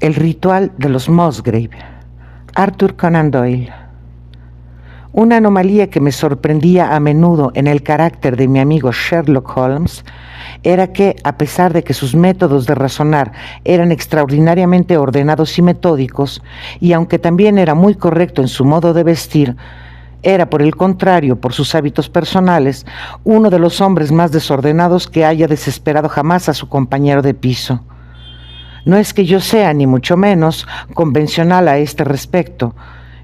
El ritual de los Musgrave, Arthur Conan Doyle. Una anomalía que me sorprendía a menudo en el carácter de mi amigo Sherlock Holmes era que, a pesar de que sus métodos de razonar eran extraordinariamente ordenados y metódicos, y aunque también era muy correcto en su modo de vestir, era, por el contrario, por sus hábitos personales, uno de los hombres más desordenados que haya desesperado jamás a su compañero de piso. No es que yo sea, ni mucho menos, convencional a este respecto.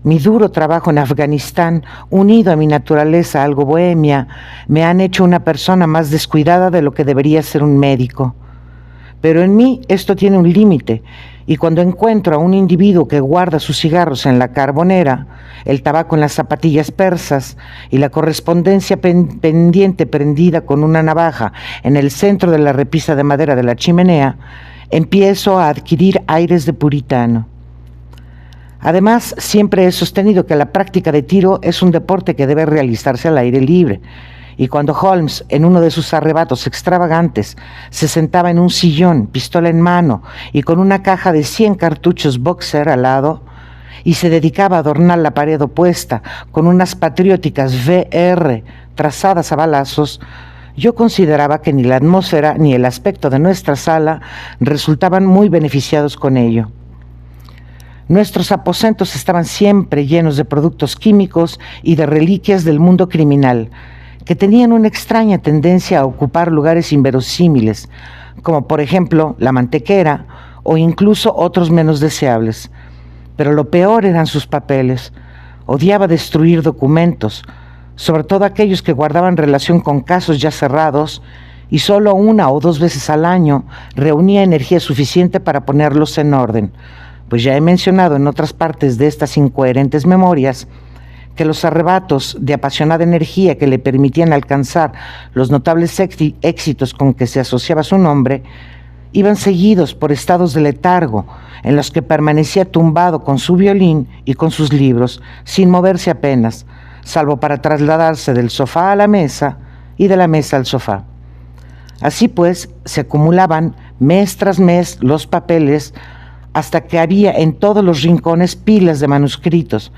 Mi duro trabajo en Afganistán, unido a mi naturaleza algo bohemia, me han hecho una persona más descuidada de lo que debería ser un médico. Pero en mí esto tiene un límite, y cuando encuentro a un individuo que guarda sus cigarros en la carbonera, el tabaco en las zapatillas persas y la correspondencia pendiente prendida con una navaja en el centro de la repisa de madera de la chimenea, empiezo a adquirir aires de puritano. Además, siempre he sostenido que la práctica de tiro es un deporte que debe realizarse al aire libre, y cuando Holmes, en uno de sus arrebatos extravagantes, se sentaba en un sillón, pistola en mano, y con una caja de 100 cartuchos Boxer al lado, y se dedicaba a adornar la pared opuesta con unas patrióticas VR trazadas a balazos, yo consideraba que ni la atmósfera ni el aspecto de nuestra sala resultaban muy beneficiados con ello. Nuestros aposentos estaban siempre llenos de productos químicos y de reliquias del mundo criminal, que tenían una extraña tendencia a ocupar lugares inverosímiles, como por ejemplo la mantequera o incluso otros menos deseables. Pero lo peor eran sus papeles. Odiaba destruir documentos, sobre todo aquellos que guardaban relación con casos ya cerrados, y solo 1 o 2 veces al año reunía energía suficiente para ponerlos en orden, pues ya he mencionado en otras partes de estas incoherentes memorias que los arrebatos de apasionada energía que le permitían alcanzar los notables éxitos con que se asociaba su nombre iban seguidos por estados de letargo en los que permanecía tumbado con su violín y con sus libros, sin moverse apenas, salvo para trasladarse del sofá a la mesa y de la mesa al sofá. Así pues, se acumulaban mes tras mes los papeles hasta que había en todos los rincones pilas de manuscritos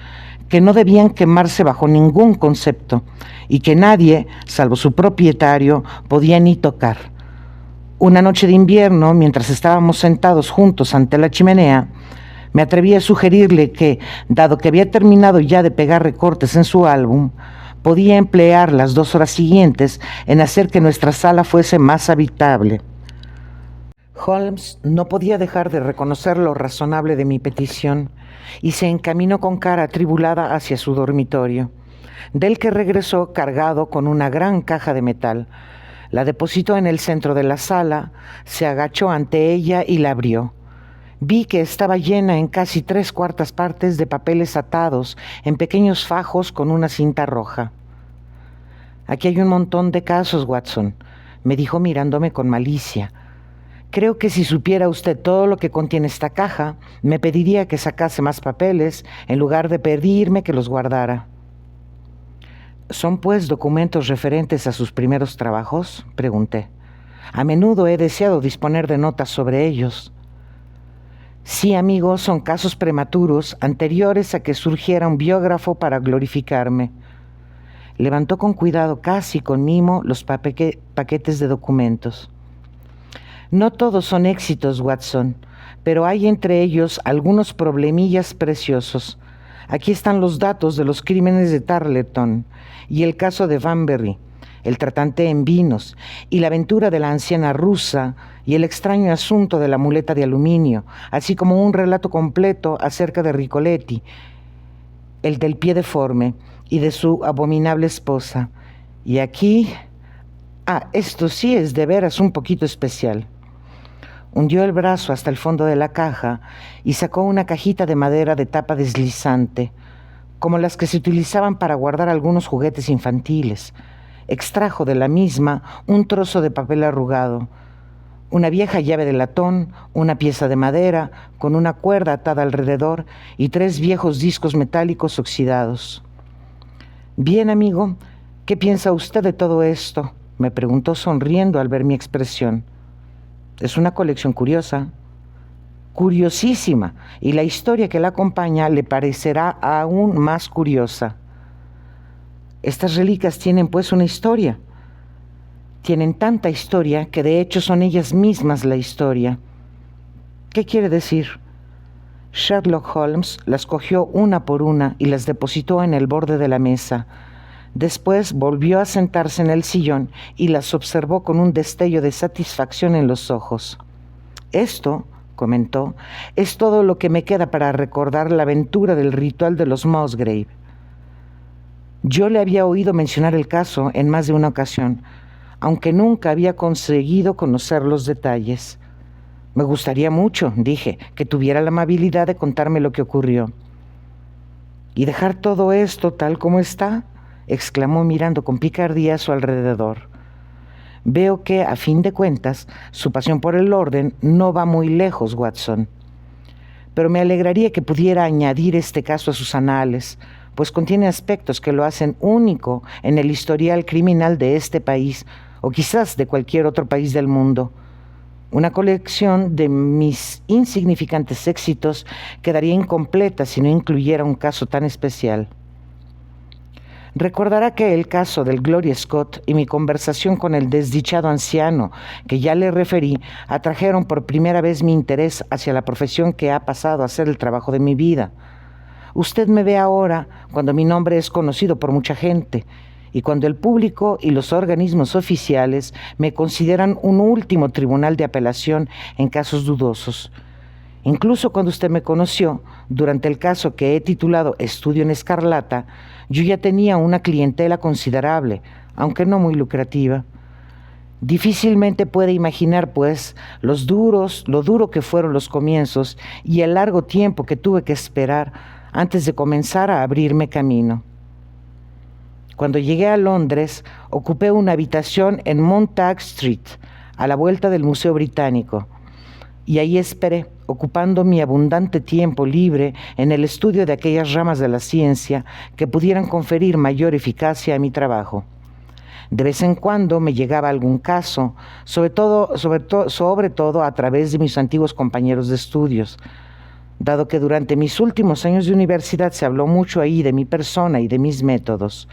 que no debían quemarse bajo ningún concepto y que nadie, salvo su propietario, podía ni tocar. Una noche de invierno, mientras estábamos sentados juntos ante la chimenea, me atreví a sugerirle que, dado que había terminado ya de pegar recortes en su álbum, podía emplear las 2 horas siguientes en hacer que nuestra sala fuese más habitable. Holmes no podía dejar de reconocer lo razonable de mi petición y se encaminó con cara atribulada hacia su dormitorio, del que regresó cargado con una gran caja de metal. La depositó en el centro de la sala, se agachó ante ella y la abrió. Vi que estaba llena en casi 3/4 partes de papeles atados en pequeños fajos con una cinta roja. «Aquí hay un montón de casos, Watson», me dijo mirándome con malicia. «Creo que si supiera usted todo lo que contiene esta caja, me pediría que sacase más papeles en lugar de pedirme que los guardara». «¿Son pues documentos referentes a sus primeros trabajos?», pregunté. «A menudo he deseado disponer de notas sobre ellos». «Sí, amigo, son casos prematuros, anteriores a que surgiera un biógrafo para glorificarme». Levantó con cuidado, casi con mimo, los paquetes de documentos. «No todos son éxitos, Watson, pero hay entre ellos algunos problemillas preciosos. Aquí están los datos de los crímenes de Tarleton y el caso de Vanberry, el tratante en vinos, y la aventura de la anciana rusa y el extraño asunto de la muleta de aluminio, así como un relato completo acerca de Ricoletti, el del pie deforme, y de su abominable esposa. Y aquí... esto sí es de veras un poquito especial». Hundió el brazo hasta el fondo de la caja y sacó una cajita de madera de tapa deslizante, como las que se utilizaban para guardar algunos juguetes infantiles. Extrajo de la misma un trozo de papel arrugado, una vieja llave de latón, una pieza de madera con una cuerda atada alrededor y 3 viejos discos metálicos oxidados. «Bien, amigo, ¿qué piensa usted de todo esto?», me preguntó sonriendo al ver mi expresión. «Es una colección curiosa». curiosísima, y la historia que la acompaña le parecerá aún más curiosa. Estas reliquias tienen pues una historia. Tienen tanta historia que de hecho son ellas mismas la historia. ¿Qué quiere decir? Sherlock Holmes las cogió una por una y las depositó en el borde de la mesa. Después volvió a sentarse en el sillón y las observó con un destello de satisfacción en los ojos. Esto, comentó, es todo lo que me queda para recordar la aventura del ritual de los Musgrave. Yo le había oído mencionar el caso en más de una ocasión, aunque nunca había conseguido conocer los detalles. Me gustaría mucho, dije, que tuviera la amabilidad de contarme lo que ocurrió. ¿Y dejar todo esto tal como está?, exclamó mirando con picardía a su alrededor. Veo que, a fin de cuentas, su pasión por el orden no va muy lejos, Watson. Pero me alegraría que pudiera añadir este caso a sus anales, pues contiene aspectos que lo hacen único en el historial criminal de este país, o quizás de cualquier otro país del mundo. Una colección de mis insignificantes éxitos quedaría incompleta si no incluyera un caso tan especial. Recordará que el caso del Gloria Scott y mi conversación con el desdichado anciano que ya le referí atrajeron por primera vez mi interés hacia la profesión que ha pasado a ser el trabajo de mi vida. Usted me ve ahora cuando mi nombre es conocido por mucha gente y cuando el público y los organismos oficiales me consideran un último tribunal de apelación en casos dudosos. Incluso cuando usted me conoció, durante el caso que he titulado Estudio en Escarlata, yo ya tenía una clientela considerable, aunque no muy lucrativa. Difícilmente puede imaginar, pues, lo duro que fueron los comienzos y el largo tiempo que tuve que esperar antes de comenzar a abrirme camino. Cuando llegué a Londres, ocupé una habitación en Montague Street, a la vuelta del Museo Británico, y ahí esperé, ocupando mi abundante tiempo libre en el estudio de aquellas ramas de la ciencia que pudieran conferir mayor eficacia a mi trabajo. De vez en cuando me llegaba algún caso, sobre todo a través de mis antiguos compañeros de estudios. Dado que durante mis últimos años de universidad se habló mucho ahí de mi persona y de mis métodos.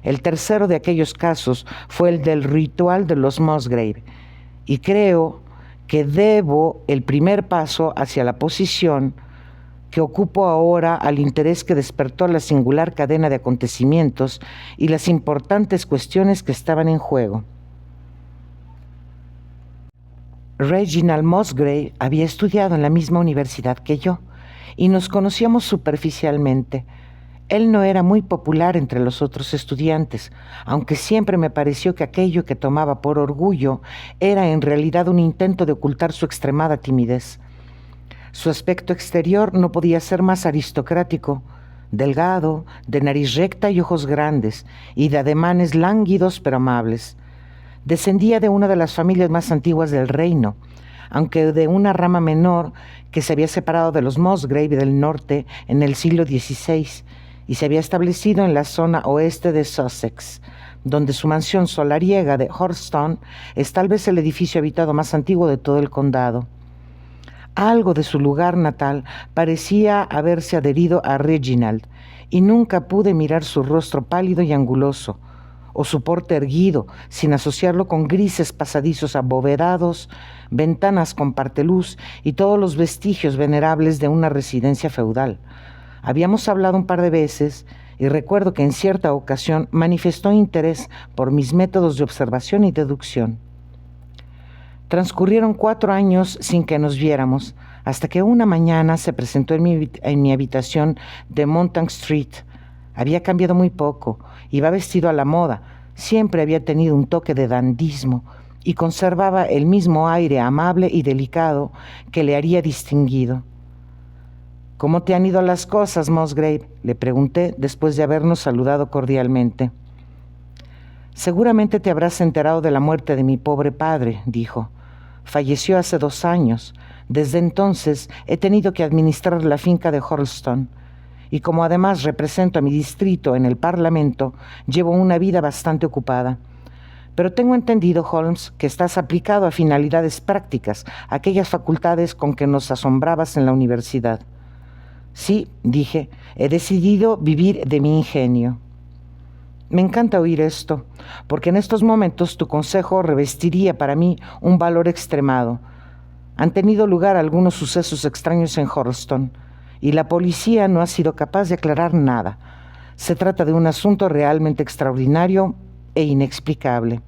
El tercero de aquellos casos fue el del ritual de los Musgrave, y creo que debo el primer paso hacia la posición que ocupo ahora al interés que despertó la singular cadena de acontecimientos y las importantes cuestiones que estaban en juego. Reginald Musgrave había estudiado en la misma universidad que yo y nos conocíamos superficialmente. Él no era muy popular entre los otros estudiantes, aunque siempre me pareció que aquello que tomaba por orgullo era en realidad un intento de ocultar su extremada timidez. Su aspecto exterior no podía ser más aristocrático, delgado, de nariz recta y ojos grandes, y de ademanes lánguidos pero amables. Descendía de una de las familias más antiguas del reino, aunque de una rama menor que se había separado de los Musgrave del norte en el siglo XVI, y se había establecido en la zona oeste de Sussex, donde su mansión solariega de Horstone es tal vez el edificio habitado más antiguo de todo el condado. Algo de su lugar natal parecía haberse adherido a Reginald, y nunca pude mirar su rostro pálido y anguloso, o su porte erguido, sin asociarlo con grises pasadizos abovedados, ventanas con parteluz y todos los vestigios venerables de una residencia feudal. Habíamos hablado un par de veces y recuerdo que en cierta ocasión manifestó interés por mis métodos de observación y deducción. Transcurrieron 4 años sin que nos viéramos, hasta que una mañana se presentó en mi habitación de Montague Street. Había cambiado muy poco, iba vestido a la moda, siempre había tenido un toque de dandismo y conservaba el mismo aire amable y delicado que le haría distinguido. «¿Cómo te han ido las cosas, Musgrave?», le pregunté después de habernos saludado cordialmente. «Seguramente te habrás enterado de la muerte de mi pobre padre», dijo. «Falleció hace 2 años. Desde entonces he tenido que administrar la finca de Horstone. Y como además represento a mi distrito en el Parlamento, llevo una vida bastante ocupada. Pero tengo entendido, Holmes, que estás aplicado a finalidades prácticas, aquellas facultades con que nos asombrabas en la universidad. Sí, dije, he decidido vivir de mi ingenio. Me encanta oír esto, porque en estos momentos tu consejo revestiría para mí un valor extremado. Han tenido lugar algunos sucesos extraños en Hurlstone, y la policía no ha sido capaz de aclarar nada. Se trata de un asunto realmente extraordinario e inexplicable.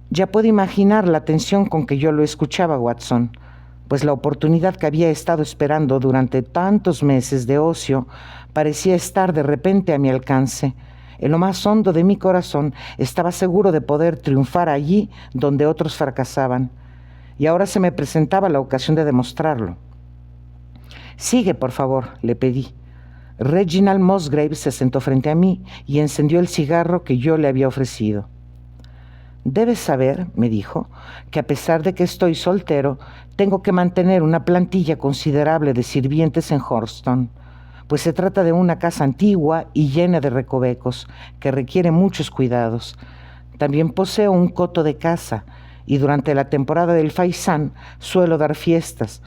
Ya puedo imaginar la tensión con que yo lo escuchaba, Watson, pues la oportunidad que había estado esperando durante tantos meses de ocio parecía estar de repente a mi alcance. En lo más hondo de mi corazón estaba seguro de poder triunfar allí donde otros fracasaban, y ahora se me presentaba la ocasión de demostrarlo. Sigue, por favor, le pedí. Reginald Musgrave se sentó frente a mí y encendió el cigarro que yo le había ofrecido. Debes saber, me dijo, que a pesar de que estoy soltero, tengo que mantener una plantilla considerable de sirvientes en Hurlstone, pues se trata de una casa antigua y llena de recovecos, que requiere muchos cuidados. También poseo un coto de caza, y durante la temporada del faisán suelo dar fiestas,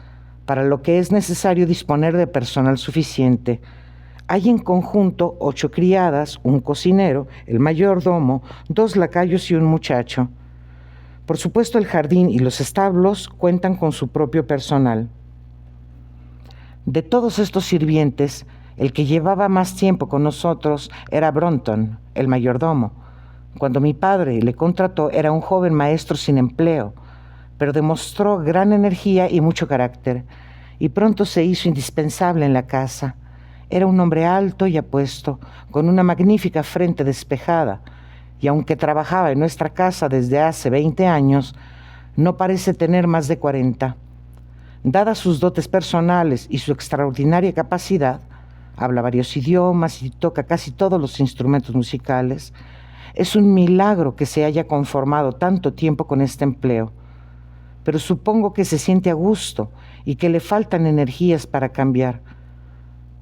para lo que es necesario disponer de personal suficiente. Hay en conjunto 8 criadas, un cocinero, el mayordomo, 2 lacayos y un muchacho. Por supuesto, el jardín y los establos cuentan con su propio personal. De todos estos sirvientes, el que llevaba más tiempo con nosotros era Bronton, el mayordomo. Cuando mi padre le contrató, era un joven maestro sin empleo, pero demostró gran energía y mucho carácter, y pronto se hizo indispensable en la casa. Era un hombre alto y apuesto, con una magnífica frente despejada, y aunque trabajaba en nuestra casa desde hace 20 años, no parece tener más de 40. Dadas sus dotes personales y su extraordinaria capacidad, habla varios idiomas y toca casi todos los instrumentos musicales, es un milagro que se haya conformado tanto tiempo con este empleo. Pero supongo que se siente a gusto y que le faltan energías para cambiar.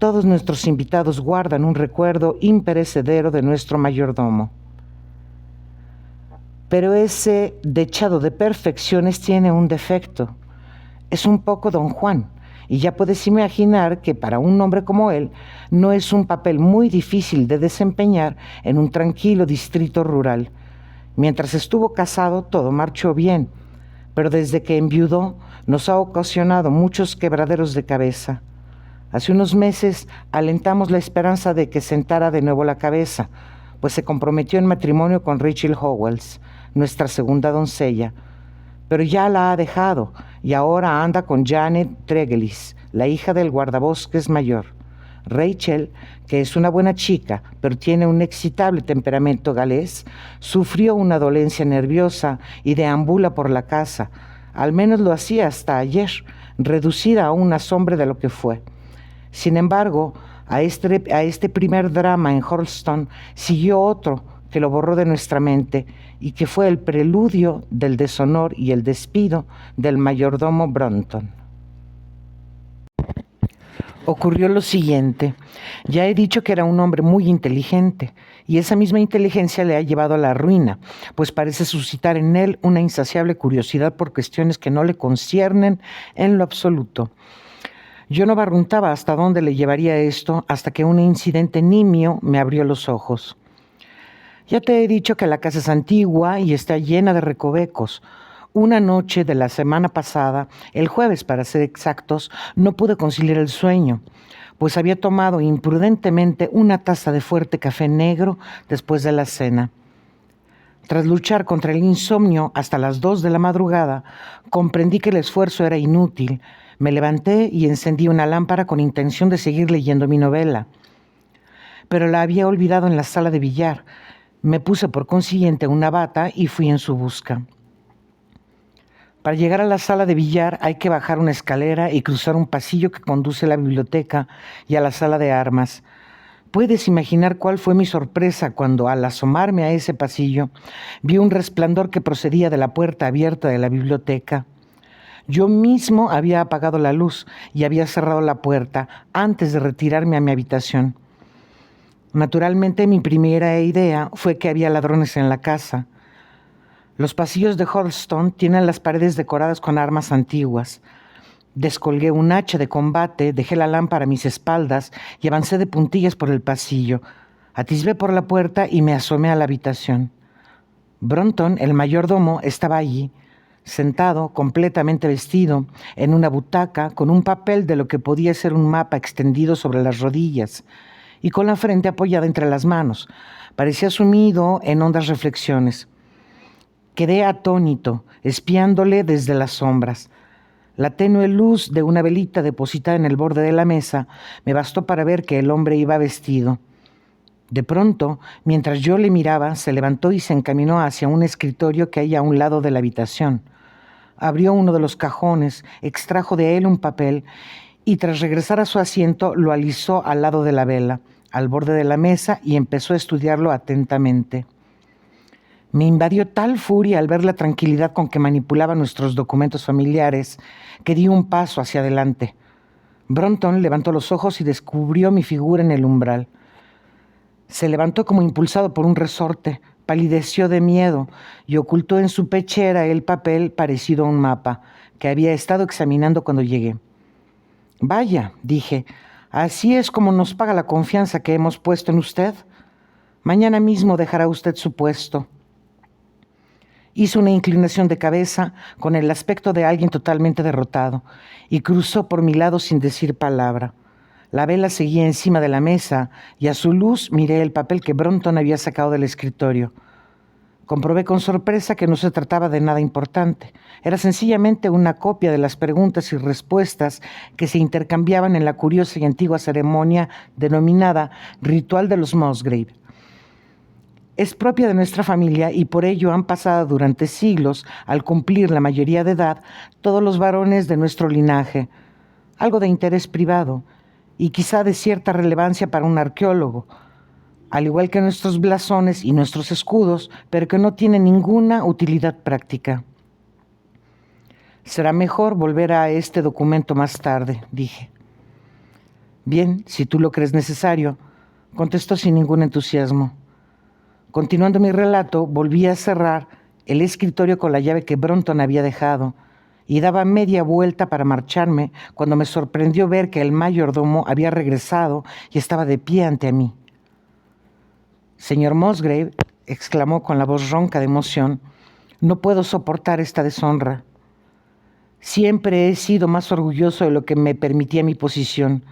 Todos nuestros invitados guardan un recuerdo imperecedero de nuestro mayordomo. Pero ese dechado de perfecciones tiene un defecto. Es un poco Don Juan, y ya puedes imaginar que para un hombre como él no es un papel muy difícil de desempeñar en un tranquilo distrito rural. Mientras estuvo casado todo marchó bien, pero desde que enviudó nos ha ocasionado muchos quebraderos de cabeza. Hace unos meses alentamos la esperanza de que sentara de nuevo la cabeza, pues se comprometió en matrimonio con Rachel Howells, nuestra segunda doncella, pero ya la ha dejado y ahora anda con Janet Tregellis, la hija del guardabosques mayor. Rachel, que es una buena chica, pero tiene un excitable temperamento galés, sufrió una dolencia nerviosa y deambula por la casa. Al menos lo hacía hasta ayer, reducida a una sombra de lo que fue. Sin embargo, a este primer drama en Hurlstone siguió otro que lo borró de nuestra mente y que fue el preludio del deshonor y el despido del mayordomo Bronton. Ocurrió lo siguiente. Ya he dicho que era un hombre muy inteligente, y esa misma inteligencia le ha llevado a la ruina, pues parece suscitar en él una insaciable curiosidad por cuestiones que no le conciernen en lo absoluto. Yo no barruntaba hasta dónde le llevaría esto hasta que un incidente nimio me abrió los ojos. Ya te he dicho que la casa es antigua y está llena de recovecos. Una noche de la semana pasada, el jueves para ser exactos, no pude conciliar el sueño, pues había tomado imprudentemente una taza de fuerte café negro después de la cena. Tras luchar contra el insomnio hasta las 2 de la madrugada, comprendí que el esfuerzo era inútil. Me levanté y encendí una lámpara con intención de seguir leyendo mi novela. Pero la había olvidado en la sala de billar. Me puse por consiguiente una bata y fui en su busca. Para llegar a la sala de billar hay que bajar una escalera y cruzar un pasillo que conduce a la biblioteca y a la sala de armas. Puedes imaginar cuál fue mi sorpresa cuando, al asomarme a ese pasillo, vi un resplandor que procedía de la puerta abierta de la biblioteca. Yo mismo había apagado la luz y había cerrado la puerta antes de retirarme a mi habitación. Naturalmente, mi primera idea fue que había ladrones en la casa, Los pasillos de Hurlstone tienen las paredes decoradas con armas antiguas. Descolgué un hacha de combate, dejé la lámpara a mis espaldas y avancé de puntillas por el pasillo. Atisbé por la puerta y me asomé a la habitación. Bronton, el mayordomo, estaba allí, sentado, completamente vestido, en una butaca, con un papel de lo que podía ser un mapa extendido sobre las rodillas, y con la frente apoyada entre las manos. Parecía sumido en hondas reflexiones. Quedé atónito, espiándole desde las sombras. La tenue luz de una velita depositada en el borde de la mesa me bastó para ver que el hombre iba vestido. De pronto, mientras yo le miraba, se levantó y se encaminó hacia un escritorio que hay a un lado de la habitación. Abrió uno de los cajones, extrajo de él un papel y tras regresar a su asiento lo alisó al lado de la vela, al borde de la mesa, y empezó a estudiarlo atentamente. Me invadió tal furia al ver la tranquilidad con que manipulaba nuestros documentos familiares que di un paso hacia adelante. Bronton levantó los ojos y descubrió mi figura en el umbral. Se levantó como impulsado por un resorte, palideció de miedo y ocultó en su pechera el papel parecido a un mapa que había estado examinando cuando llegué. Vaya, dije, así es como nos paga la confianza que hemos puesto en usted. Mañana mismo dejará usted su puesto. Hizo una inclinación de cabeza con el aspecto de alguien totalmente derrotado y cruzó por mi lado sin decir palabra. La vela seguía encima de la mesa y a su luz miré el papel que Bronton había sacado del escritorio. Comprobé con sorpresa que no se trataba de nada importante. Era sencillamente una copia de las preguntas y respuestas que se intercambiaban en la curiosa y antigua ceremonia denominada Ritual de los Musgrave. Es propia de nuestra familia y por ello han pasado durante siglos, al cumplir la mayoría de edad, todos los varones de nuestro linaje. Algo de interés privado y quizá de cierta relevancia para un arqueólogo, al igual que nuestros blasones y nuestros escudos, pero que no tienen ninguna utilidad práctica. Será mejor volver a este documento más tarde, dije. Bien, si tú lo crees necesario, contestó sin ningún entusiasmo. Continuando mi relato, volví a cerrar el escritorio con la llave que Bronton había dejado y daba media vuelta para marcharme cuando me sorprendió ver que el mayordomo había regresado y estaba de pie ante mí. Señor Musgrave, exclamó con la voz ronca de emoción, no puedo soportar esta deshonra. Siempre he sido más orgulloso de lo que me permitía mi posición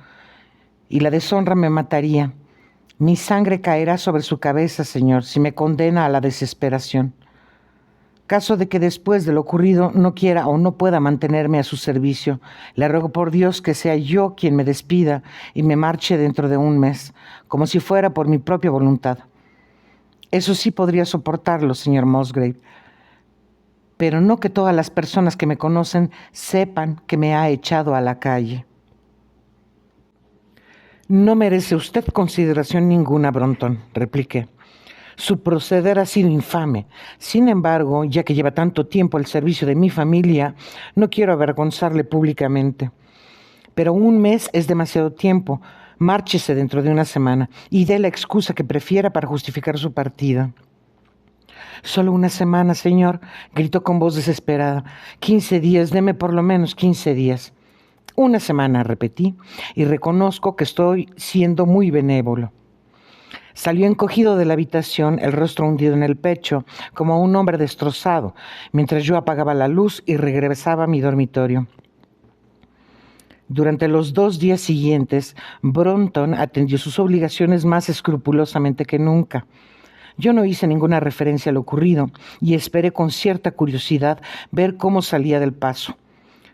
y la deshonra me mataría. Mi sangre caerá sobre su cabeza, señor, si me condena a la desesperación. Caso de que después de lo ocurrido no quiera o no pueda mantenerme a su servicio, le ruego por Dios que sea yo quien me despida y me marche dentro de un mes, como si fuera por mi propia voluntad. Eso sí podría soportarlo, señor Musgrave, pero no que todas las personas que me conocen sepan que me ha echado a la calle. No merece usted consideración ninguna, Bronton, repliqué. Su proceder ha sido infame. Sin embargo, ya que lleva tanto tiempo al servicio de mi familia, no quiero avergonzarle públicamente. Pero un mes es demasiado tiempo. Márchese dentro de una semana y dé la excusa que prefiera para justificar su partida. Solo una semana, señor, gritó con voz desesperada. 15 días, deme por lo menos 15 días. Una semana, repetí, y reconozco que estoy siendo muy benévolo. Salió encogido de la habitación, el rostro hundido en el pecho, como un hombre destrozado, mientras yo apagaba la luz y regresaba a mi dormitorio. Durante los 2 días siguientes, Bronton atendió sus obligaciones más escrupulosamente que nunca. Yo no hice ninguna referencia a lo ocurrido y esperé con cierta curiosidad ver cómo salía del paso.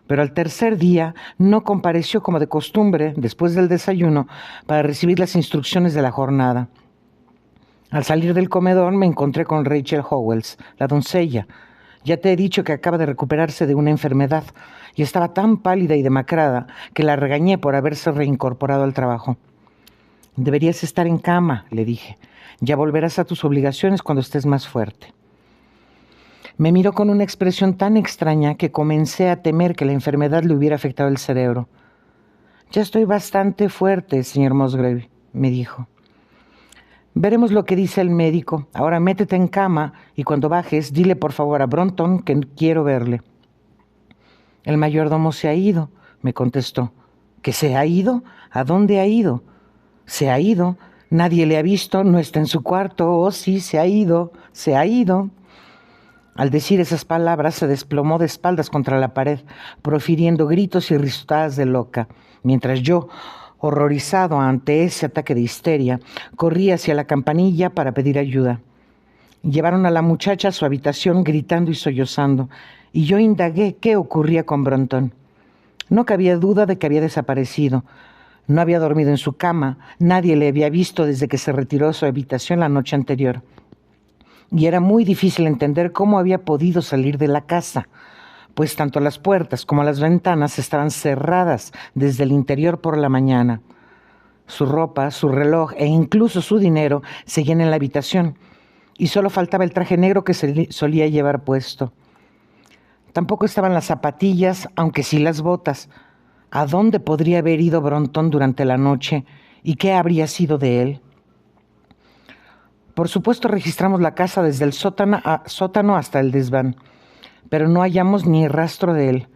Pero al tercer día no compareció como de costumbre después del desayuno para recibir las instrucciones de la jornada. Al salir del comedor me encontré con Rachel Howells, la doncella. Ya te he dicho que acaba de recuperarse de una enfermedad y estaba tan pálida y demacrada que la regañé por haberse reincorporado al trabajo. Deberías estar en cama, le dije. Ya volverás a tus obligaciones cuando estés más fuerte. Me miró con una expresión tan extraña que comencé a temer que la enfermedad le hubiera afectado el cerebro. Ya estoy bastante fuerte, señor Musgrave, me dijo. Veremos lo que dice el médico. Ahora métete en cama y cuando bajes, dile por favor a Bronton que quiero verle. El mayordomo se ha ido, me contestó. ¿Que se ha ido? ¿A dónde ha ido? Se ha ido. Nadie le ha visto, no está en su cuarto. Oh, sí, se ha ido, se ha ido. Al decir esas palabras se desplomó de espaldas contra la pared, profiriendo gritos y risotadas de loca, mientras yo, horrorizado ante ese ataque de histeria, corrí hacia la campanilla para pedir ayuda. Llevaron a la muchacha a su habitación gritando y sollozando, y yo indagué qué ocurría con Bronton. No cabía duda de que había desaparecido. No había dormido en su cama, nadie le había visto desde que se retiró a su habitación la noche anterior. Y era muy difícil entender cómo había podido salir de la casa, pues tanto las puertas como las ventanas estaban cerradas desde el interior por la mañana. Su ropa, su reloj e incluso su dinero seguían en la habitación, y solo faltaba el traje negro que solía llevar puesto. Tampoco estaban las zapatillas, aunque sí las botas. ¿A dónde podría haber ido Bronton durante la noche y qué habría sido de él? Por supuesto registramos la casa desde el sótano hasta el desván, pero no hallamos ni rastro de él.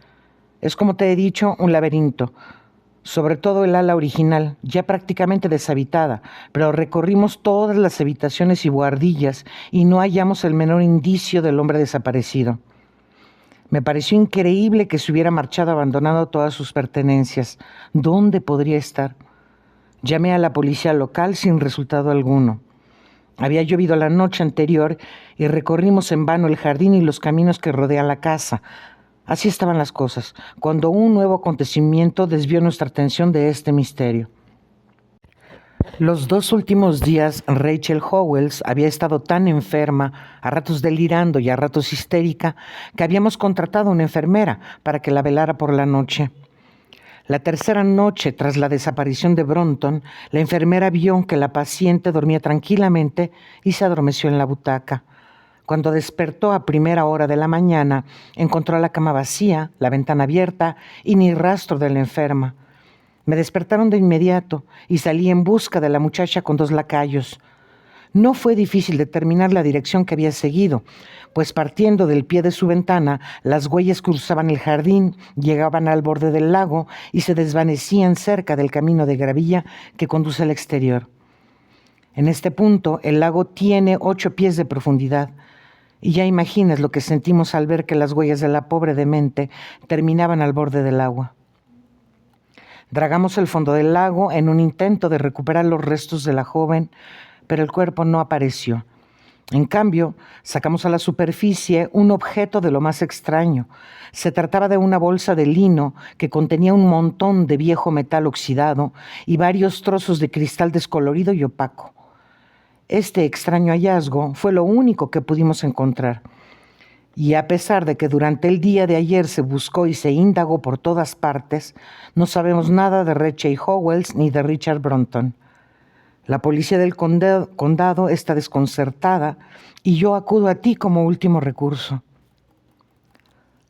Es como te he dicho, un laberinto, sobre todo el ala original, ya prácticamente deshabitada, pero recorrimos todas las habitaciones y buhardillas y no hallamos el menor indicio del hombre desaparecido. Me pareció increíble que se hubiera marchado abandonando todas sus pertenencias. ¿Dónde podría estar? Llamé a la policía local sin resultado alguno. Había llovido la noche anterior y recorrimos en vano el jardín y los caminos que rodean la casa. Así estaban las cosas, cuando un nuevo acontecimiento desvió nuestra atención de este misterio. Los 2 últimos días, Rachel Howells había estado tan enferma, a ratos delirando y a ratos histérica, que habíamos contratado a una enfermera para que la velara por la noche. La tercera noche, tras la desaparición de Bronton, la enfermera vio que la paciente dormía tranquilamente y se adormeció en la butaca. Cuando despertó a primera hora de la mañana, encontró la cama vacía, la ventana abierta y ni rastro de la enferma. Me despertaron de inmediato y salí en busca de la muchacha con 2 lacayos. No fue difícil determinar la dirección que había seguido, pues partiendo del pie de su ventana, las huellas cruzaban el jardín, llegaban al borde del lago y se desvanecían cerca del camino de gravilla que conduce al exterior. En este punto, el lago tiene 8 pies de profundidad, y ya imaginas lo que sentimos al ver que las huellas de la pobre demente terminaban al borde del agua. Dragamos el fondo del lago en un intento de recuperar los restos de la joven, pero el cuerpo no apareció. En cambio, sacamos a la superficie un objeto de lo más extraño. Se trataba de una bolsa de lino que contenía un montón de viejo metal oxidado y varios trozos de cristal descolorido y opaco. Este extraño hallazgo fue lo único que pudimos encontrar. Y a pesar de que durante el día de ayer se buscó y se indagó por todas partes, no sabemos nada de Rachel Howells ni de Richard Bronton. La policía del condado está desconcertada y yo acudo a ti como último recurso.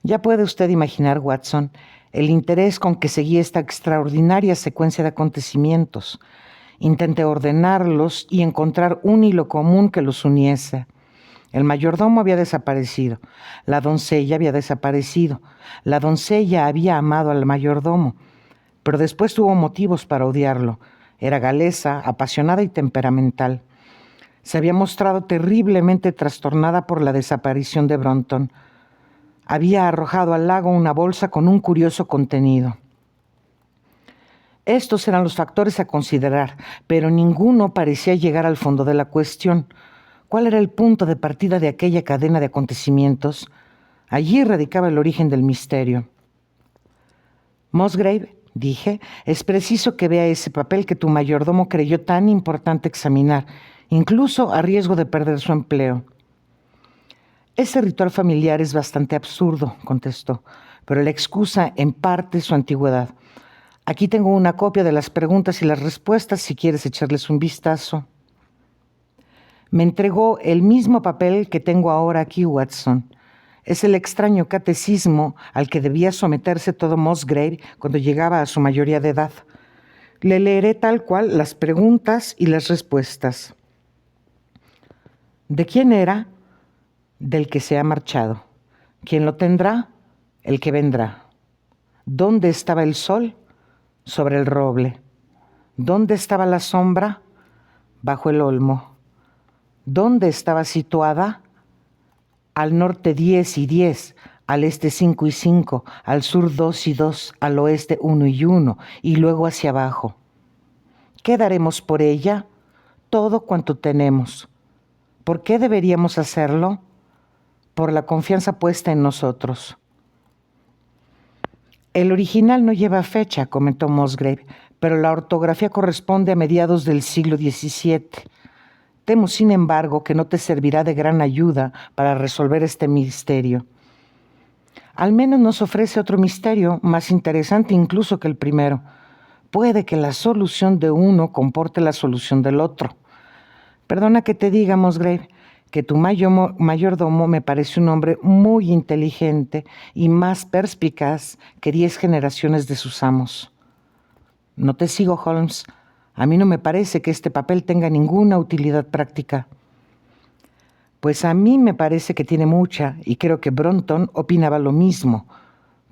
Ya puede usted imaginar, Watson, el interés con que seguí esta extraordinaria secuencia de acontecimientos. Intenté ordenarlos y encontrar un hilo común que los uniese. El mayordomo había desaparecido, la doncella había desaparecido, la doncella había amado al mayordomo, pero después tuvo motivos para odiarlo. Era galesa, apasionada y temperamental. Se había mostrado terriblemente trastornada por la desaparición de Bronton. Había arrojado al lago una bolsa con un curioso contenido. Estos eran los factores a considerar, pero ninguno parecía llegar al fondo de la cuestión. ¿Cuál era el punto de partida de aquella cadena de acontecimientos? Allí radicaba el origen del misterio. Musgrave, dije, es preciso que vea ese papel que tu mayordomo creyó tan importante examinar, incluso a riesgo de perder su empleo. Ese ritual familiar es bastante absurdo, contestó, pero le excusa en parte su antigüedad. Aquí tengo una copia de las preguntas y las respuestas si quieres echarles un vistazo. Me entregó el mismo papel que tengo ahora aquí, Watson. Es el extraño catecismo al que debía someterse todo Musgrave cuando llegaba a su mayoría de edad. Le leeré tal cual las preguntas y las respuestas. ¿De quién era? Del que se ha marchado. ¿Quién lo tendrá? El que vendrá. ¿Dónde estaba el sol? Sobre el roble. ¿Dónde estaba la sombra? Bajo el olmo. ¿Dónde estaba situada? Al norte 10 y 10, al este 5 y 5, al sur 2 y 2, al oeste 1 y 1, y luego hacia abajo. ¿Qué daremos por ella? Todo cuanto tenemos. ¿Por qué deberíamos hacerlo? Por la confianza puesta en nosotros. El original no lleva fecha, comentó Musgrave, pero la ortografía corresponde a mediados del siglo XVII. Temo, sin embargo, que no te servirá de gran ayuda para resolver este misterio. Al menos nos ofrece otro misterio, más interesante incluso que el primero. Puede que la solución de uno comporte la solución del otro. Perdona que te diga, Musgrave, que tu mayordomo me parece un hombre muy inteligente y más perspicaz que 10 generaciones de sus amos. No te sigo, Holmes. A mí no me parece que este papel tenga ninguna utilidad práctica. Pues a mí me parece que tiene mucha, y creo que Brontë opinaba lo mismo.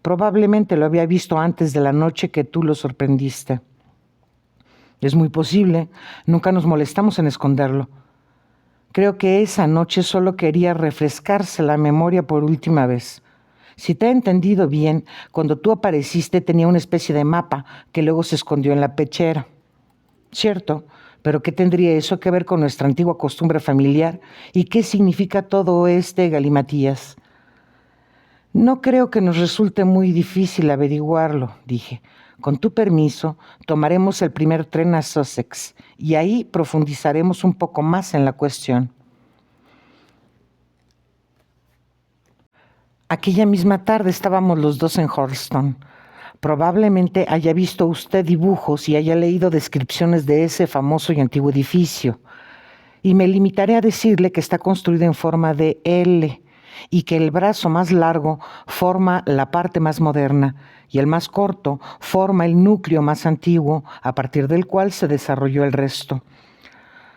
Probablemente lo había visto antes de la noche que tú lo sorprendiste. Es muy posible. Nunca nos molestamos en esconderlo. Creo que esa noche solo quería refrescarse la memoria por última vez. Si te he entendido bien, cuando tú apareciste tenía una especie de mapa que luego se escondió en la pechera. Cierto, pero ¿qué tendría eso que ver con nuestra antigua costumbre familiar? ¿Y qué significa todo este galimatías? No creo que nos resulte muy difícil averiguarlo, dije. Con tu permiso, tomaremos el primer tren a Sussex y ahí profundizaremos un poco más en la cuestión. Aquella misma tarde estábamos los dos en Hurlstone. Probablemente haya visto usted dibujos y haya leído descripciones de ese famoso y antiguo edificio. Y me limitaré a decirle que está construido en forma de L y que el brazo más largo forma la parte más moderna y el más corto forma el núcleo más antiguo a partir del cual se desarrolló el resto.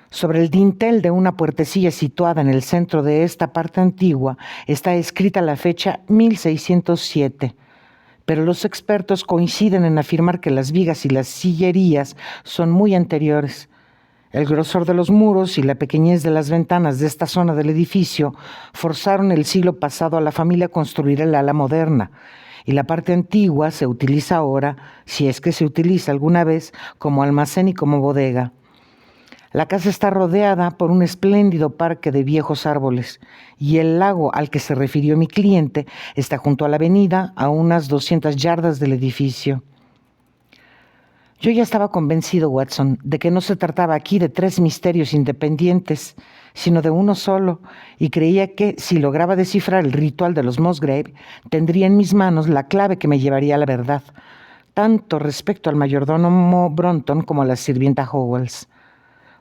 Sobre el dintel de una puertecilla situada en el centro de esta parte antigua está escrita la fecha 1607, pero los expertos coinciden en afirmar que las vigas y las sillerías son muy anteriores. El grosor de los muros y la pequeñez de las ventanas de esta zona del edificio forzaron el siglo pasado a la familia a construir el ala moderna, y la parte antigua se utiliza ahora, si es que se utiliza alguna vez, como almacén y como bodega. La casa está rodeada por un espléndido parque de viejos árboles, y el lago al que se refirió mi cliente está junto a la avenida, a unas 200 yardas del edificio. Yo ya estaba convencido, Watson, de que no se trataba aquí de 3 misterios independientes, sino de uno solo, y creía que, si lograba descifrar el ritual de los Musgrave, tendría en mis manos la clave que me llevaría a la verdad, tanto respecto al mayordomo Brontë como a la sirvienta Howells.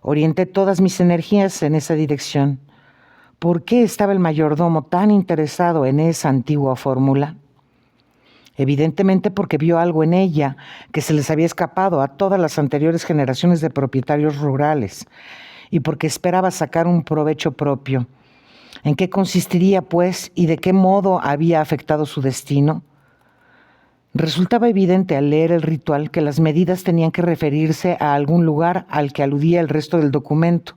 Orienté todas mis energías en esa dirección. ¿Por qué estaba el mayordomo tan interesado en esa antigua fórmula? Evidentemente porque vio algo en ella que se les había escapado a todas las anteriores generaciones de propietarios rurales y porque esperaba sacar un provecho propio. ¿En qué consistiría, pues, y de qué modo había afectado su destino? Resultaba evidente al leer el ritual que las medidas tenían que referirse a algún lugar al que aludía el resto del documento,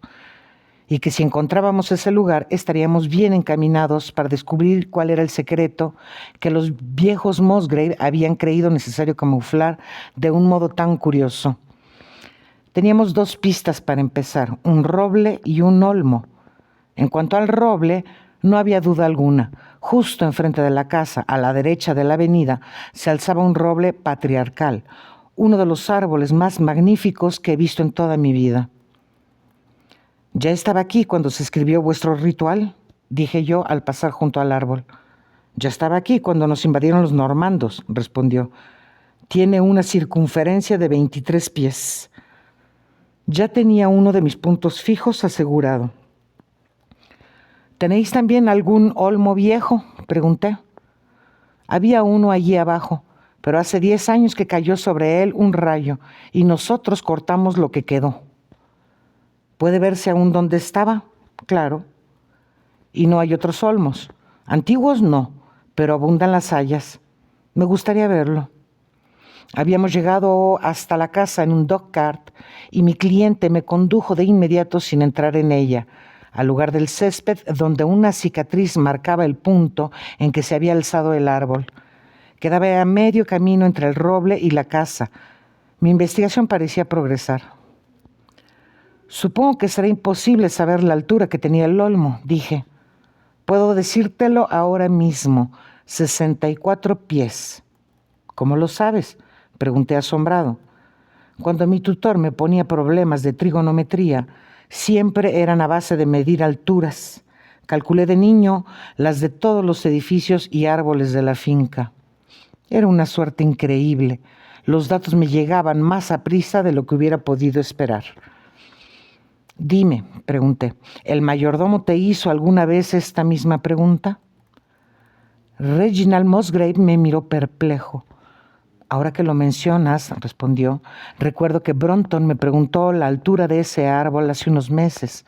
y que si encontrábamos ese lugar estaríamos bien encaminados para descubrir cuál era el secreto que los viejos Musgrave habían creído necesario camuflar de un modo tan curioso. Teníamos 2 pistas para empezar, un roble y un olmo. En cuanto al roble, no había duda alguna. Justo enfrente de la casa, a la derecha de la avenida, se alzaba un roble patriarcal, uno de los árboles más magníficos que he visto en toda mi vida. «¿Ya estaba aquí cuando se escribió vuestro ritual?», dije yo al pasar junto al árbol. «Ya estaba aquí cuando nos invadieron los normandos», respondió. «Tiene una circunferencia de 23 pies. Ya tenía uno de mis puntos fijos asegurado». «¿Tenéis también algún olmo viejo?», pregunté. «Había uno allí abajo, pero hace 10 años que cayó sobre él un rayo y nosotros cortamos lo que quedó». «¿Puede verse aún dónde estaba?». «Claro». y no hay otros olmos. Antiguos no, pero abundan las hayas. Me gustaría verlo. Habíamos llegado hasta la casa en un dog cart y mi cliente me condujo de inmediato sin entrar en ella, al lugar del césped donde una cicatriz marcaba el punto en que se había alzado el árbol. Quedaba a medio camino entre el roble y la casa. Mi investigación parecía progresar. Supongo que será imposible saber la altura que tenía el olmo, dije. Puedo decírtelo ahora mismo, 64 pies. ¿Cómo lo sabes?, pregunté asombrado. Cuando mi tutor me ponía problemas de trigonometría, siempre eran a base de medir alturas. Calculé de niño las de todos los edificios y árboles de la finca. Era una suerte increíble. Los datos me llegaban más a prisa de lo que hubiera podido esperar. Dime, pregunté, ¿el mayordomo te hizo alguna vez esta misma pregunta? Reginald Musgrave me miró perplejo. Ahora que lo mencionas, respondió, recuerdo que Bronton me preguntó la altura de ese árbol hace unos meses,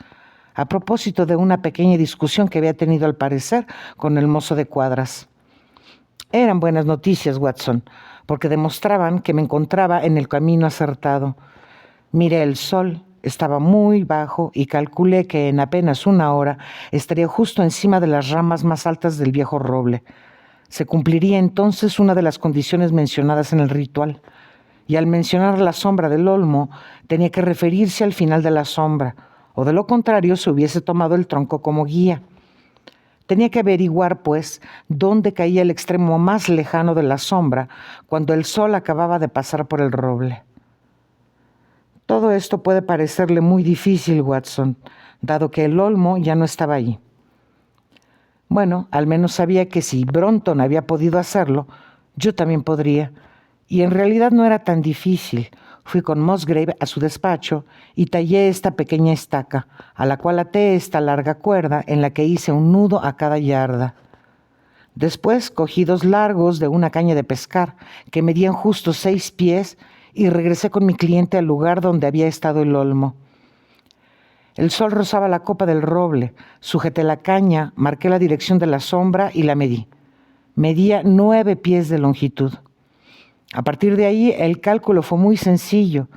a propósito de una pequeña discusión que había tenido al parecer con el mozo de cuadras. Eran buenas noticias, Watson, porque demostraban que me encontraba en el camino acertado. Miré el sol, estaba muy bajo y calculé que en apenas una hora estaría justo encima de las ramas más altas del viejo roble. Se cumpliría entonces una de las condiciones mencionadas en el ritual, y al mencionar la sombra del olmo tenía que referirse al final de la sombra, o de lo contrario se hubiese tomado el tronco como guía. Tenía que averiguar, pues, dónde caía el extremo más lejano de la sombra cuando el sol acababa de pasar por el roble. Todo esto puede parecerle muy difícil, Watson, dado que el olmo ya no estaba allí. Bueno, al menos sabía que si Bronton había podido hacerlo, yo también podría. Y en realidad no era tan difícil. Fui con Musgrave a su despacho y tallé esta pequeña estaca, a la cual até esta larga cuerda en la que hice un nudo a cada yarda. Después cogí 2 largos de una caña de pescar, que medían justo 6 pies, y regresé con mi cliente al lugar donde había estado el olmo. El sol rozaba la copa del roble, sujeté la caña, marqué la dirección de la sombra y la medí. Medía 9 pies de longitud. A partir de ahí el cálculo fue muy sencillo.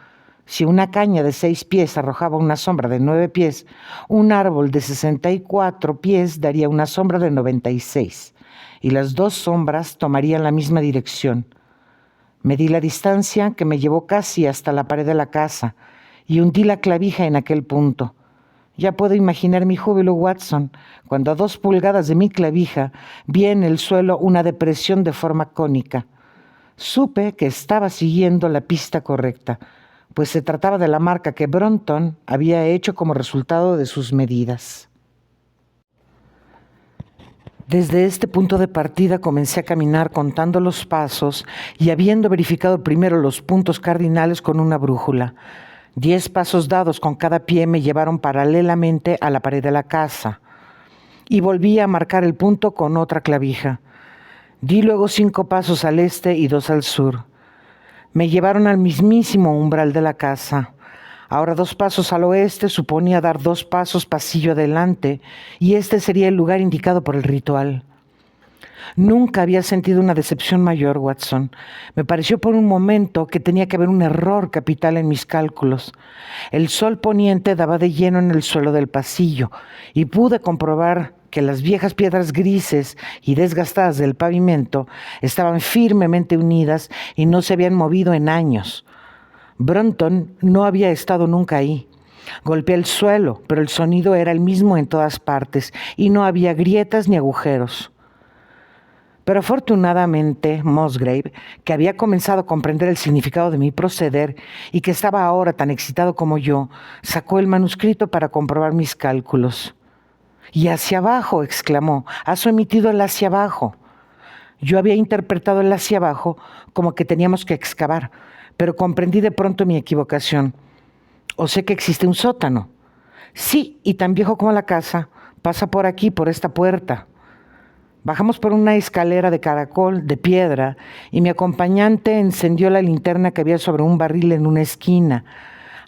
Si una caña de 6 pies arrojaba una sombra de 9 pies, un árbol de 64 pies daría una sombra de 96, y las 2 sombras tomarían la misma dirección. Medí la distancia, que me llevó casi hasta la pared de la casa, y hundí la clavija en aquel punto. Ya puedo imaginar mi júbilo, Watson, cuando a 2 pulgadas de mi clavija vi en el suelo una depresión de forma cónica. Supe que estaba siguiendo la pista correcta, pues se trataba de la marca que Bronton había hecho como resultado de sus medidas. Desde este punto de partida comencé a caminar contando los pasos y habiendo verificado primero los puntos cardinales con una brújula. 10 pasos dados con cada pie me llevaron paralelamente a la pared de la casa y volví a marcar el punto con otra clavija. Di luego 5 pasos al este y 2 al sur. Me llevaron al mismísimo umbral de la casa. Ahora 2 pasos al oeste suponía dar 2 pasos pasillo adelante, y este sería el lugar indicado por el ritual. Nunca había sentido una decepción mayor, Watson. Me pareció por un momento que tenía que haber un error capital en mis cálculos. El sol poniente daba de lleno en el suelo del pasillo, y pude comprobar que las viejas piedras grises y desgastadas del pavimento estaban firmemente unidas y no se habían movido en años. Bronton no había estado nunca ahí. Golpeé el suelo, pero el sonido era el mismo en todas partes y no había grietas ni agujeros. Pero afortunadamente Musgrave, que había comenzado a comprender el significado de mi proceder y que estaba ahora tan excitado como yo, sacó el manuscrito para comprobar mis cálculos. «Y hacia abajo», exclamó, «has omitido el hacia abajo». Yo había interpretado el hacia abajo como que teníamos que excavar, pero comprendí de pronto mi equivocación. «¿O sé que existe un sótano?» «Sí, y tan viejo como la casa. Pasa por aquí, por esta puerta». Bajamos por una escalera de caracol, de piedra, y mi acompañante encendió la linterna que había sobre un barril en una esquina.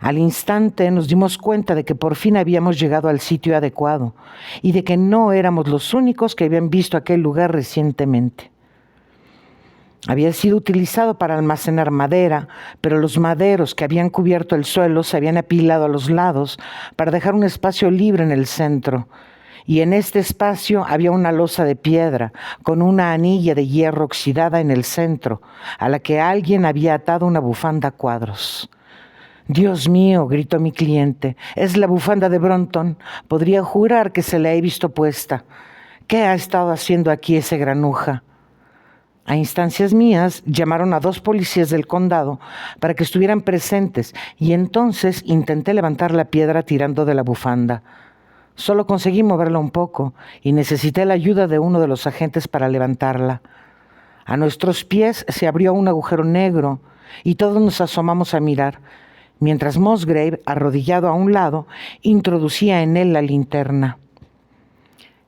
Al instante nos dimos cuenta de que por fin habíamos llegado al sitio adecuado y de que no éramos los únicos que habían visto aquel lugar recientemente. Había sido utilizado para almacenar madera, pero los maderos que habían cubierto el suelo se habían apilado a los lados para dejar un espacio libre en el centro. Y en este espacio había una losa de piedra con una anilla de hierro oxidada en el centro, a la que alguien había atado una bufanda a cuadros. «Dios mío», gritó mi cliente, «es la bufanda de Bronton. Podría jurar que se la he visto puesta. ¿Qué ha estado haciendo aquí ese granuja?» A instancias mías, llamaron a 2 policías del condado para que estuvieran presentes y entonces intenté levantar la piedra tirando de la bufanda. Solo conseguí moverla un poco y necesité la ayuda de uno de los agentes para levantarla. A nuestros pies se abrió un agujero negro y todos nos asomamos a mirar, mientras Musgrave, arrodillado a un lado, introducía en él la linterna.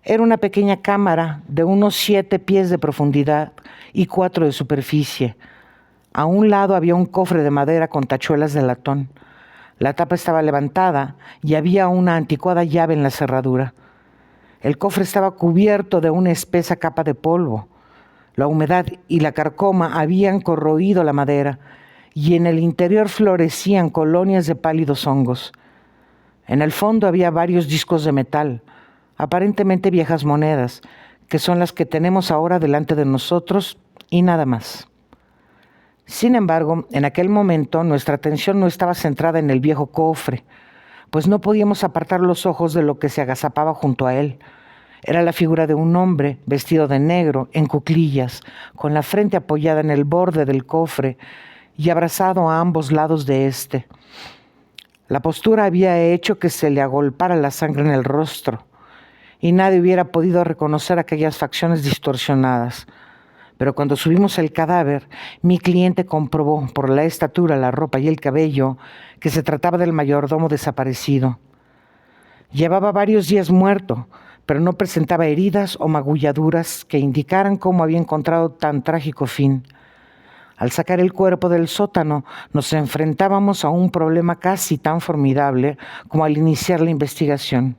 Era una pequeña cámara de unos 7 pies de profundidad y 4 de superficie. A un lado había un cofre de madera con tachuelas de latón. La tapa estaba levantada y había una anticuada llave en la cerradura. El cofre estaba cubierto de una espesa capa de polvo. La humedad y la carcoma habían corroído la madera y en el interior florecían colonias de pálidos hongos. En el fondo había varios discos de metal, aparentemente viejas monedas, que son las que tenemos ahora delante de nosotros y nada más. Sin embargo, en aquel momento nuestra atención no estaba centrada en el viejo cofre, pues no podíamos apartar los ojos de lo que se agazapaba junto a él. Era la figura de un hombre vestido de negro, en cuclillas, con la frente apoyada en el borde del cofre y abrazado a ambos lados de éste. La postura había hecho que se le agolpara la sangre en el rostro, y nadie hubiera podido reconocer aquellas facciones distorsionadas. Pero cuando subimos el cadáver, mi cliente comprobó por la estatura, la ropa y el cabello que se trataba del mayordomo desaparecido. Llevaba varios días muerto, pero no presentaba heridas o magulladuras que indicaran cómo había encontrado tan trágico fin. Al sacar el cuerpo del sótano, nos enfrentábamos a un problema casi tan formidable como al iniciar la investigación.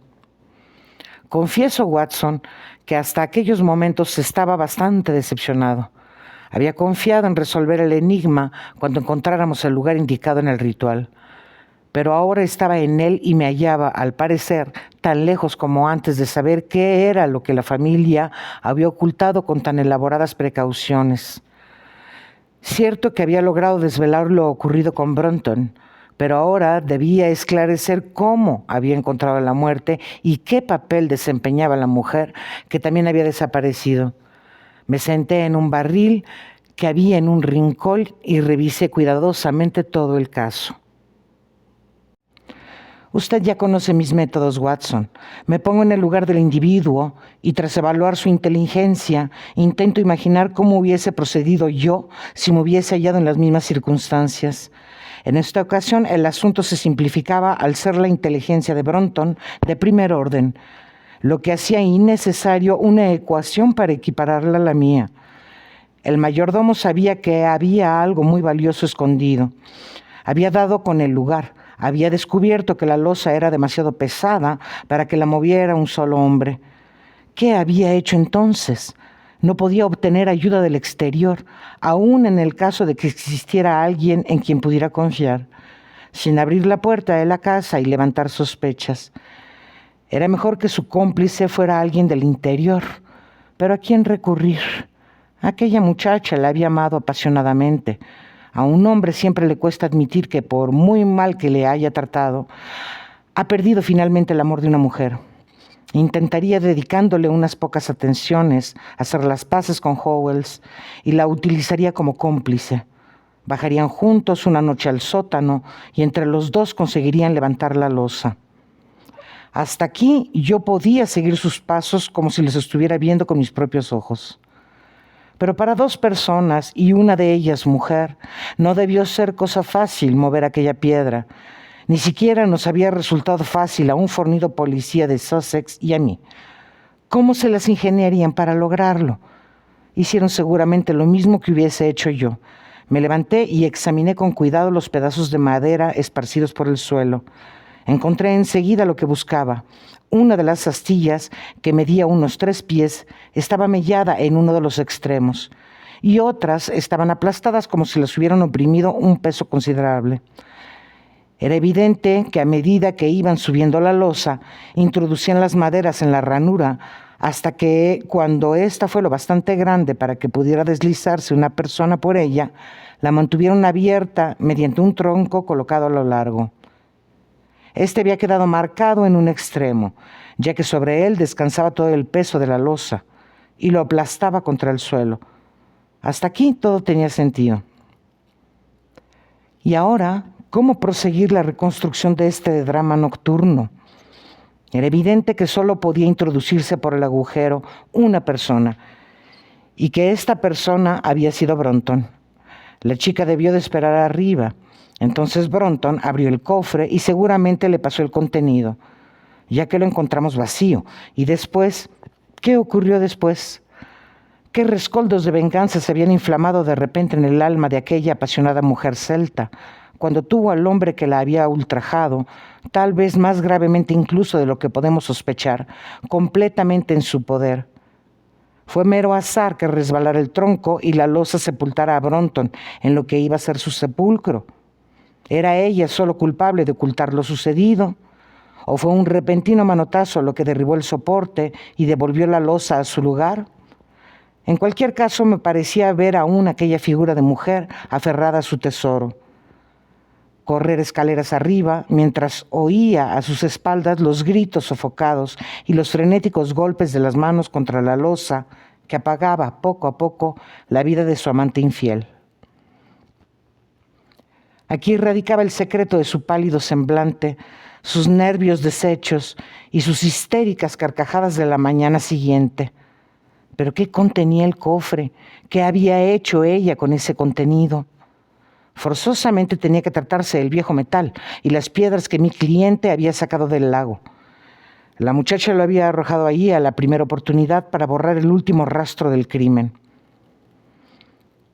Confieso, Watson, que hasta aquellos momentos estaba bastante decepcionado. Había confiado en resolver el enigma cuando encontráramos el lugar indicado en el ritual. Pero ahora estaba en él y me hallaba, al parecer, tan lejos como antes de saber qué era lo que la familia había ocultado con tan elaboradas precauciones. Cierto que había logrado desvelar lo ocurrido con Bronton, pero ahora debía esclarecer cómo había encontrado la muerte y qué papel desempeñaba la mujer que también había desaparecido. Me senté en un barril que había en un rincón y revisé cuidadosamente todo el caso. Usted ya conoce mis métodos, Watson. Me pongo en el lugar del individuo y tras evaluar su inteligencia, intento imaginar cómo hubiese procedido yo si me hubiese hallado en las mismas circunstancias. En esta ocasión, el asunto se simplificaba al ser la inteligencia de Bronton de primer orden, lo que hacía innecesario una ecuación para equipararla a la mía. El mayordomo sabía que había algo muy valioso escondido. Había dado con el lugar. Había descubierto que la losa era demasiado pesada para que la moviera un solo hombre. ¿Qué había hecho entonces? No podía obtener ayuda del exterior, aun en el caso de que existiera alguien en quien pudiera confiar, sin abrir la puerta de la casa y levantar sospechas. Era mejor que su cómplice fuera alguien del interior, pero ¿a quién recurrir? Aquella muchacha la había amado apasionadamente. A un hombre siempre le cuesta admitir que, por muy mal que le haya tratado, ha perdido finalmente el amor de una mujer. Intentaría dedicándole unas pocas atenciones, hacer las paces con Howells y la utilizaría como cómplice. Bajarían juntos una noche al sótano y entre los dos conseguirían levantar la losa. Hasta aquí yo podía seguir sus pasos como si los estuviera viendo con mis propios ojos. Pero para 2 personas, y una de ellas mujer, no debió ser cosa fácil mover aquella piedra. Ni siquiera nos había resultado fácil a un fornido policía de Sussex y a mí. ¿Cómo se las ingeniarían para lograrlo? Hicieron seguramente lo mismo que hubiese hecho yo. Me levanté y examiné con cuidado los pedazos de madera esparcidos por el suelo. Encontré enseguida lo que buscaba. Una de las astillas, que medía unos 3 pies, estaba mellada en uno de los extremos, y otras estaban aplastadas como si les hubieran oprimido un peso considerable. Era evidente que a medida que iban subiendo la losa, introducían las maderas en la ranura, hasta que, cuando ésta fue lo bastante grande para que pudiera deslizarse una persona por ella, la mantuvieron abierta mediante un tronco colocado a lo largo. Este había quedado marcado en un extremo, ya que sobre él descansaba todo el peso de la losa y lo aplastaba contra el suelo. Hasta aquí todo tenía sentido. Y ahora, ¿cómo proseguir la reconstrucción de este drama nocturno? Era evidente que solo podía introducirse por el agujero una persona, y que esta persona había sido Bronton. La chica debió de esperar arriba. Entonces Bronton abrió el cofre y seguramente le pasó el contenido, ya que lo encontramos vacío. Y después, ¿qué ocurrió después? ¿Qué rescoldos de venganza se habían inflamado de repente en el alma de aquella apasionada mujer celta, cuando tuvo al hombre que la había ultrajado, tal vez más gravemente incluso de lo que podemos sospechar, completamente en su poder? Fue mero azar que resbalara el tronco y la losa sepultara a Bronton en lo que iba a ser su sepulcro. ¿Era ella solo culpable de ocultar lo sucedido? ¿O fue un repentino manotazo lo que derribó el soporte y devolvió la losa a su lugar? En cualquier caso, me parecía ver aún aquella figura de mujer aferrada a su tesoro. Correr escaleras arriba, mientras oía a sus espaldas los gritos sofocados y los frenéticos golpes de las manos contra la losa que apagaba poco a poco la vida de su amante infiel. Aquí radicaba el secreto de su pálido semblante, sus nervios deshechos y sus histéricas carcajadas de la mañana siguiente. ¿Pero qué contenía el cofre? ¿Qué había hecho ella con ese contenido? Forzosamente tenía que tratarse del viejo metal y las piedras que mi cliente había sacado del lago. La muchacha lo había arrojado allí a la primera oportunidad para borrar el último rastro del crimen.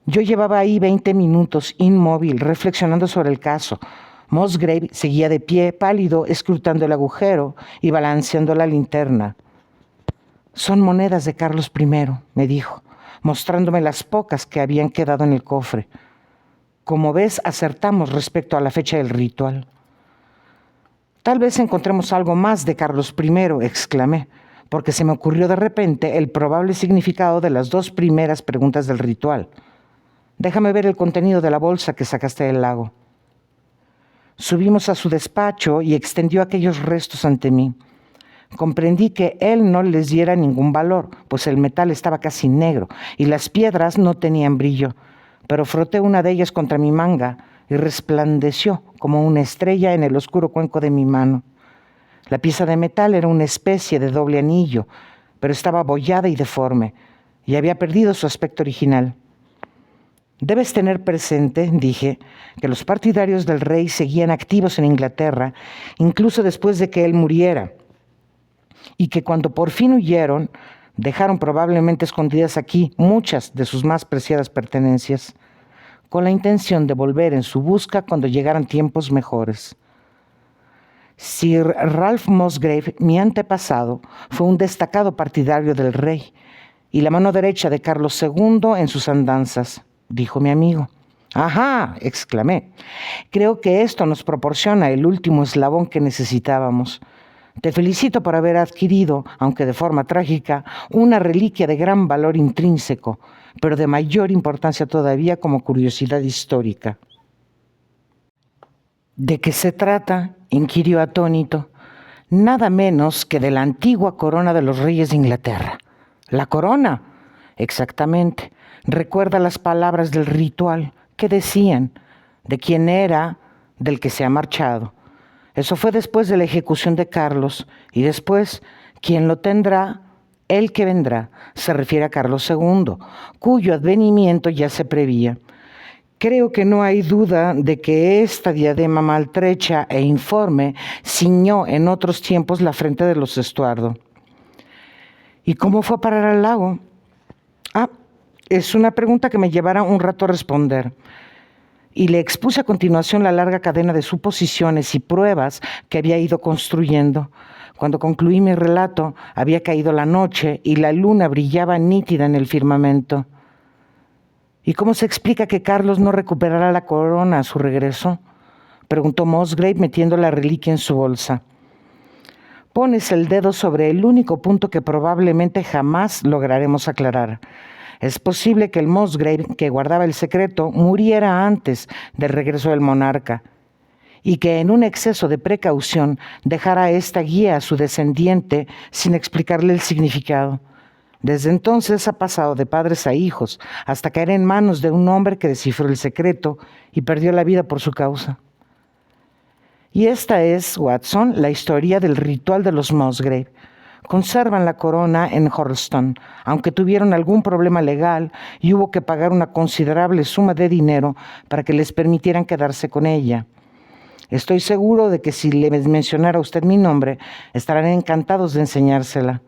Yo llevaba ahí 20 minutos, inmóvil, reflexionando sobre el caso. Musgrave seguía de pie, pálido, escrutando el agujero y balanceando la linterna. «Son monedas de Carlos I», me dijo, mostrándome las pocas que habían quedado en el cofre. «Como ves, acertamos respecto a la fecha del ritual». «Tal vez encontremos algo más de Carlos I», exclamé, porque se me ocurrió de repente el probable significado de las 2 primeras preguntas del ritual. «Déjame ver el contenido de la bolsa que sacaste del lago». Subimos a su despacho y extendió aquellos restos ante mí. Comprendí que él no les diera ningún valor, pues el metal estaba casi negro y las piedras no tenían brillo, pero froté una de ellas contra mi manga y resplandeció como una estrella en el oscuro cuenco de mi mano. La pieza de metal era una especie de doble anillo, pero estaba abollada y deforme, y había perdido su aspecto original. «Debes tener presente», dije, «que los partidarios del rey seguían activos en Inglaterra, incluso después de que él muriera, y que cuando por fin huyeron, dejaron probablemente escondidas aquí muchas de sus más preciadas pertenencias, con la intención de volver en su busca cuando llegaran tiempos mejores. Sir Ralph Musgrave, mi antepasado, fue un destacado partidario del rey y la mano derecha de Carlos II en sus andanzas», dijo mi amigo. «¡Ajá!», exclamé. «Creo que esto nos proporciona el último eslabón que necesitábamos. Te felicito por haber adquirido, aunque de forma trágica, una reliquia de gran valor intrínseco, pero de mayor importancia todavía como curiosidad histórica». «¿De qué se trata?», inquirió atónito. «Nada menos que de la antigua corona de los reyes de Inglaterra». «¿La corona?». «Exactamente. Recuerda las palabras del ritual. ¿Qué decían? ¿De quién era? Del que se ha marchado. Eso fue después de la ejecución de Carlos, y después, ¿quién lo tendrá? El que vendrá. Se refiere a Carlos II, cuyo advenimiento ya se prevía. Creo que no hay duda de que esta diadema maltrecha e informe ciñó en otros tiempos la frente de los Estuardo». «¿Y cómo fue a parar al lago?». «Es una pregunta que me llevará un rato a responder. y le expuse a continuación la larga cadena de suposiciones y pruebas que había ido construyendo. Cuando concluí mi relato, había caído la noche y la luna brillaba nítida en el firmamento. ¿Y cómo se explica que Carlos no recuperará la corona a su regreso?, preguntó Musgrave metiendo la reliquia en su bolsa. Pones el dedo sobre el único punto que probablemente jamás lograremos aclarar. Es posible que el Musgrave que guardaba el secreto muriera antes del regreso del monarca y que en un exceso de precaución dejara esta guía a su descendiente sin explicarle el significado. Desde entonces ha pasado de padres a hijos hasta caer en manos de un hombre que descifró el secreto y perdió la vida por su causa. Y esta es, Watson, la historia del ritual de los Musgrave. Conservan la corona en Hurlstone, aunque tuvieron algún problema legal y hubo que pagar una considerable suma de dinero para que les permitieran quedarse con ella. Estoy seguro de que si le mencionara a usted mi nombre, estarán encantados de enseñársela.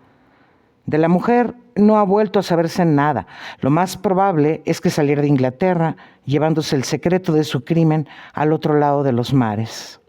De la mujer no ha vuelto a saberse nada. Lo más probable es que saliera de Inglaterra, llevándose el secreto de su crimen al otro lado de los mares.